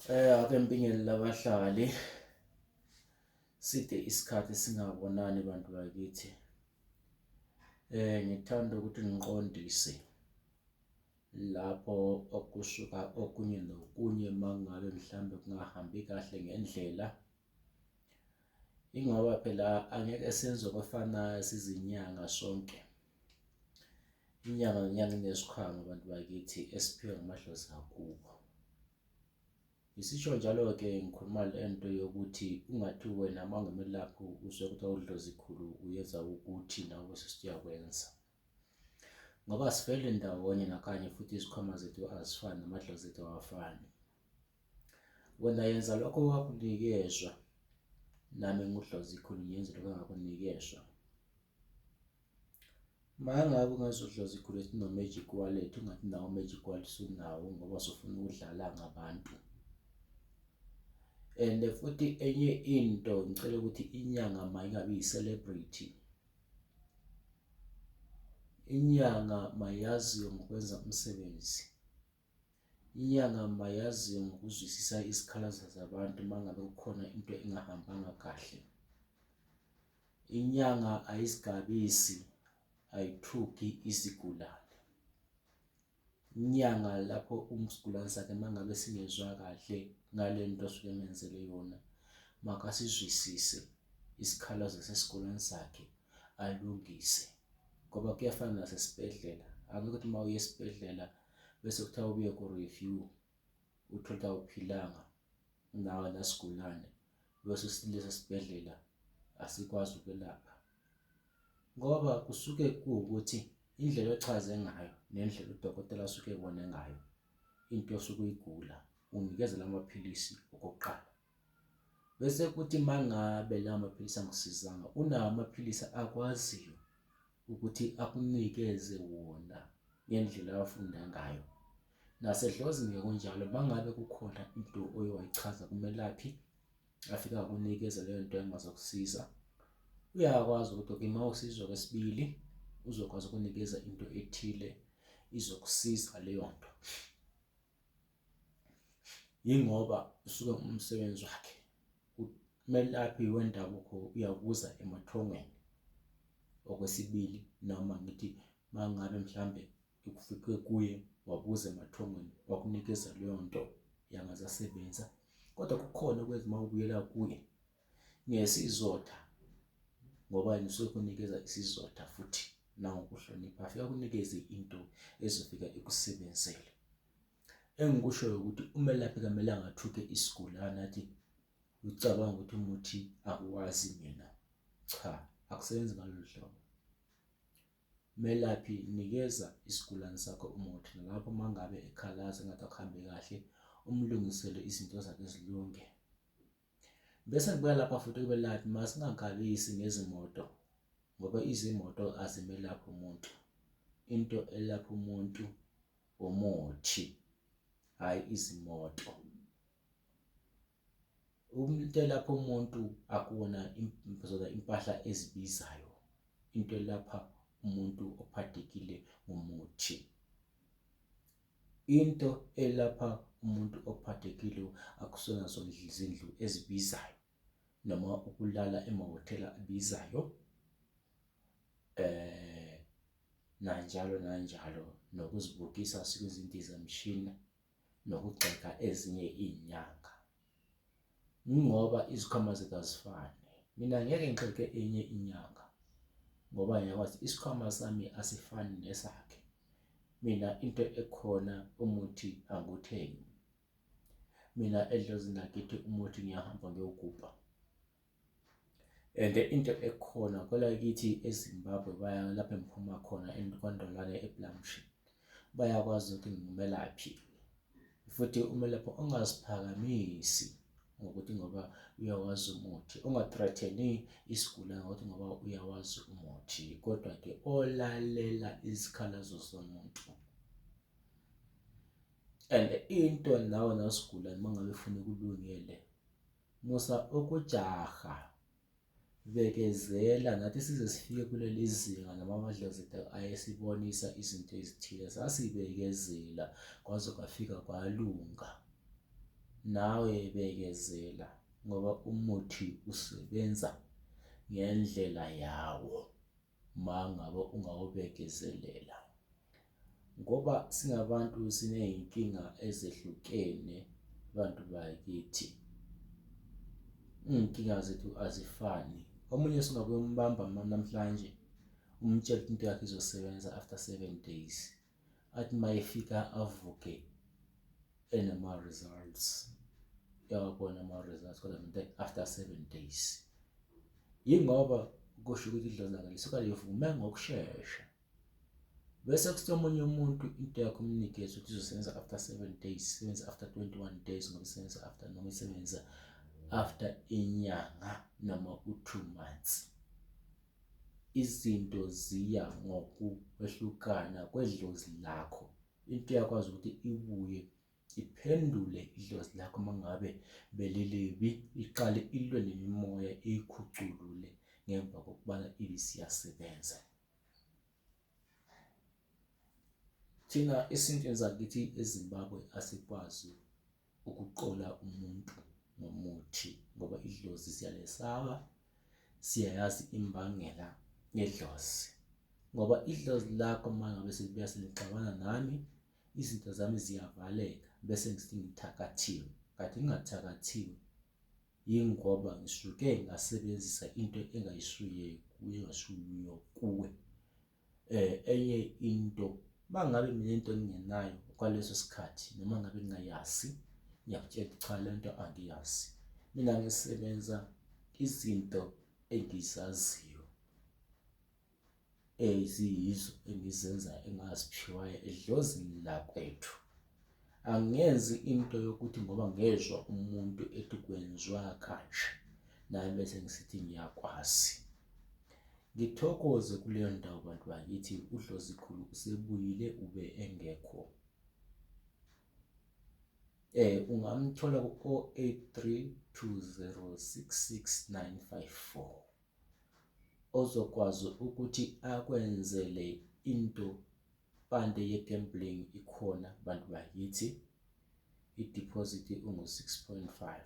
Ake mpingeli labahlali side isikhathi singabonani bantu bakithi. Ngithanda ukuthi ngiqondise lapho okusuka okunye nokunye mangabe mhlambe kungahambi kahle ngendlela. Ingoba phela angeke senze okufanayo sizinyanga sonke. Inyanga nenyanga inesikhwama bantu bakithi esiphiwe ngamadlozi akubo. Isisho njalo-ke ngikhuluma lento yokuthi ungathi wena mangamelaphi uzwe ukuthi awudlozi khulu uyenza ukuthi nawe sesiyakwenza. Ngoba sivele ndawonye nakanye futhi izikhwama zethu azifani namadlozi ethu awafani. Wena yenza lokho wakunikezwa, nami ngudlozi khulu ngiyenze lokho engakunikezwa. Mangabe ungazudlozi khulu ethi no-magic wallet, ungathi nawo magic wallet usunawo ngoba usufuna ukudlala ngabantu. And futhi enye into ngicela ukuthi inyanga mayingabi yi-celebrity. Inyanga mayaziwe ngokwenza umsebenzi. Inyanga mayaziwe ngokuzwisisa izikhalazo zabantu mangabe kukhona into engahambanga kahle. Inyanga ayisigabisi, ayithuki izigulane. Inyanga lapho umsigulane sakhe mangabe singezwa kahle ngale nto osuke emenzele yona, makasizwisise isikhalazo sesigulane sakhe alungise. Ngoba kuyafana nasesibhedlela, akukho ukuthi uma uye esibhedlela bese kuthiwa ubuye ku-review uthole ukuthi awuphilanga nawe nasigulane bese lesi sibhedlela asikwazi ukwelapha. Ngoba kusuke kuwukuthi indlela ochaze ngayo nendlela udokotela asuke ebone ngayo into osuke uyigula unikezela amaphilisi okokuqala. Bese kuthi mangabe lawo maphilisi angisizanga, unawo amaphilisi akwaziyo ukuthi akunikeze wona ngendlela afunda ngayo. Nasedlozini kunjalo, mangabe kukhona into oyichaza kumelaphi afika akunikeza leyo nto engazokusiza, uyakwazi ukuthi uma usizwa kwesibili uzokwazi ukunikeza into ethile izokusiza leyo nto. Yingoba usuke umsebenzi wakhe. Umelaphi wendabuko uyabuza emathongweni. Okwesibili, noma ngithi mangabe mhlambe ukufike kuye wabuza emathongweni wakunikeza leyo nto yangazasebenza, kodwa kukhona okwenza uma ubuyela kuye ngesizotha, ngoba yena usuke kunikeza isizotha futhi nangokuhlonipha afika kunikeze into ezofika ikusebenzele. Engikushoyo ukuthi umelaphi kumele angathuke isigulane athi ucabanga ukuthi umuthi akuwazi mina. Cha, akusebenzi ngalolu hlobo. Melaphi nikeza isigulane sakho umuthi, nalapho mangabe ekhalaza engathi akuhambe kahle umlungisele izinto zakhe zilunge. Bese kubuya lapha futhi kube laphi masingakabisi ngezimoto, ngoba izimoto azimelaphi umuntu. Into elapha umuntu umuthi, hayi izimoto. Umuntu elapha umuntu akuwona impahla ezibizayo. Into elapha umuntu ophathekile umuthi. Into elapha umuntu ophathekile akusona zonke izindlu ezibizayo noma ukulala emahhotela abizayo, nanjalo nokuzibukisa kwizindizamshini nokugxeka ezinye izinyanga. Ngoba izikhwama zethu azifani. Mina ngeke ngigxeke enye inyanga ngoba ngiyakwazi isikhwama sami asifani nesakhe. Mina into ekhona umuthi anguthengi. Mina edlozini lakithi umuthi ngiyahamba ngiyogubha. And into ekhona kwelakithi eZimbabwe baya lapho engiphuma khona eNkondolwane eBlantyre bayakwazi ukuthi ngimelaphi. Futhi umelaphi ongaziphakamisi ngokuthi ngoba uyawazi umuthi, ungathreatheni isigulane ngokuthi ngoba uyawazi umuthi, kodwa ke olalela izikhalazo zomuntu. And into nawe nasigulane mangabe ufuna kulungele, musa ukujaha, bekezela nathi size sifike kuleli zinga noma amadlozi ethu ayesibonisa izinto ezithile, sasibekezela kwaze kwafika kwalunga. nawe bekezela ngoba umuthi usebenza ngendlela yawo mangabe ungawubekezelela. Ngoba singabantu siney'nkinga ezehlukene bantu bakithi, iy'nkinga zethu azifani. Omunye singabe umbamba namhlanje umtshela into yakhe izosebenza after 7 days, athi mayefika avuke enama-results, uyawabona ama-results kodwa after 7 days. Yingoba kusho ukuthi idlozi lakhe lisuka livume ngokushesha, bese kuthi omunye umuntu into yakhe umnikeze ukuthi izosebenza after 7 days, isebenza after 21 days, noma isebenza after, noma isebenza after inyanga noma u2 months. Izinto ziya ngokwehlukana kwedlozi lakho. Into yakwazi ukuthi ibuye iphendule idlozi lakho mangabe belilibi, iqale ilwe nemimoya ikhuculule ngemva kokubana ibisiyasebenza. Thina esintweni sakithi eZimbabwe asikwazi ukuqola umuntu ngomuthi ngoba idlozi siyalesaba, siyayazi imbangela yedlozi. Ngoba idlozi lakho mangabe selibuya selixabana nami, izinto zami ziyavaleka bese ngithi ngithakathiwe. Kanti ngingathakathiwe yingoba ngisuke ngasebenzisa into engayishuyo kuwe. Enye into mangabe mina into ngingenayo kwaleso sikhathi noma ngabe ngingayazi, ngiyakutshela cha lento angiyazi. Mina ngisebenza izinto engizaziyo eziyizo engizenza engaziphiwayo edlozini lakwethu. Angenzi into yokuthi ngoba ngezwe umuntu ethi kwenziwa kanje nami bese ngisithi ngiyakwazi. Ngithokoze kuleyo ndawo bantu bakithi, uDlozikhulu usebuyile ube engekho. Ungamthola ku-083 20 66954 ozokwazi ukuthi akwenzele into pande ye-gambling ikhona bantu bakithi. I-deposit ungu-6.5.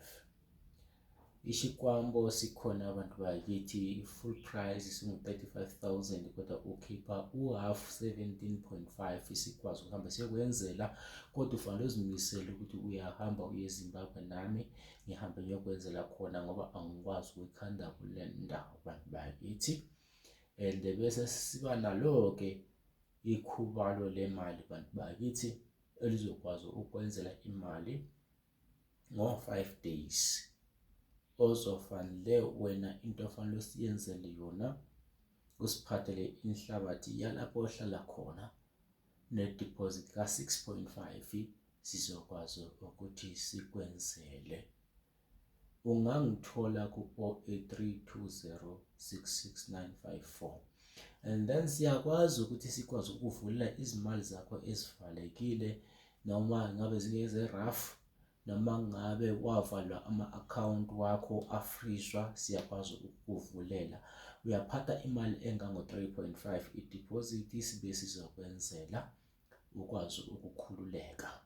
Ishikwambo sikhona abantu bakithi, i-full price singu-35,000 kodwa ukhipha u-half 17.5 isikwazi ukuhamba siyokwenzela, kodwa ufanele uzimisele ukuthi uyahamba uye eZimbabwe nami ngihambe ngiyokwenzela khona ngoba angikwazi ukuyikhanda kule ndawo bantu bakithi. And bese siba nalo-ke ikhubalo lemali bantu bakithi elizokwazi ukwenzela imali ngo-5 days. Ozofanele wena into ofanele usiyenzele yona, usiphathele inhlabathi yalapho ohlala khona ne-deposit ka-6.5 sizokwazi ukuthi sikwenzele. Ungangithola ku-083 20 66954 and then siyakwazi ukuthi sikwazi ukuvulela izimali zakho ezivalekile, noma ngabe zingeze-rough, noma ngabe wavalwa ama-account wakho afrishwa, siyakwazi ukukuvulela. Uyaphatha imali engango-3.5 i-deposit, sibe sizokwenzela ukwazi ukukhululeka.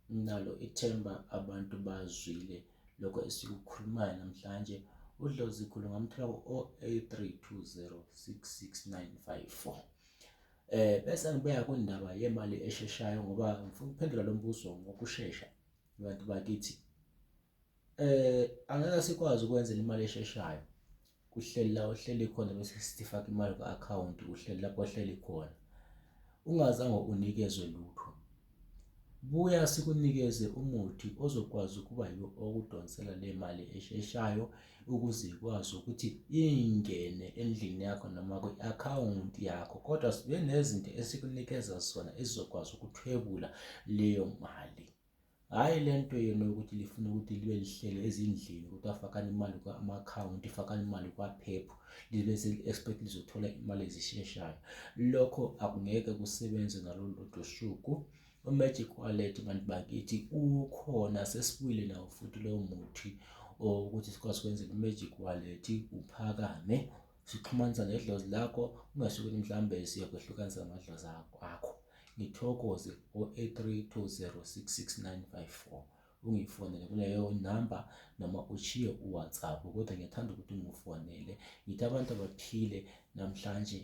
Nalo ithemba abantu bazwile lokho esikukhulumayo namhlanje. uDlozikhulu ngamthola ku-083 20 66954. Bese ngibuya kwindaba yemali esheshayo ngoba ngifuna ukuphendula lo mbuzo ngokushesha bantu bakithi. Angeke sikwazi ukwenzela imali esheshayo uhleli la uhleli khona bese sifaka imali ku-account uhleli lapho ohleli khona ungazange unikezwe lutho. Buya sikunikeze umuthi ozokwazi ukuba yiwo okudonsela le mali esheshayo ukuze ikwazi ukuthi ingene endlini yakho noma kwi-account yakho, kodwa sibe nezinto esikunikeza zona ezizokwazi ukuthwebula leyo mali. Hhayi lento yena ukuthi lifuna ukuthi libe lihlele ezindlini ukuthi afakane imali kwa-ama-account, ifakane imali kwaphephu, libe seli-expect lizothola imali ezisheshayo. Lokho akungeke kusebenze ngalolu suku. U-Magic Wallet bantu bakithi ukhona, sesibuyile nawo futhi lowo muthi ukuthi sikwazi ukwenzela i-Magic Wallet uphakame, sixhumanisa nedlozi lakho, ungasho ukuthi mhlambe siyakwehlukanisa amadlozi akho. Ngithokoze 083 20 66954 ungifonele kuleyo namba noma ushiye uWhatsApp, kodwa ngiyathanda ukuthi ungifonele. Ngithi abantu abaphile namhlanje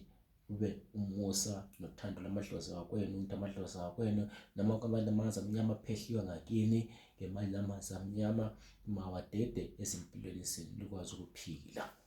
ube umusa nothando lamadlozi wakwenu, ukuthi amadlozi wakwenu noma kwabantu amanzi amnyama aphehliwe ngakini, ngemali lamanzi amnyama mawadede ezimpilweni zenu likwazi ukuphila.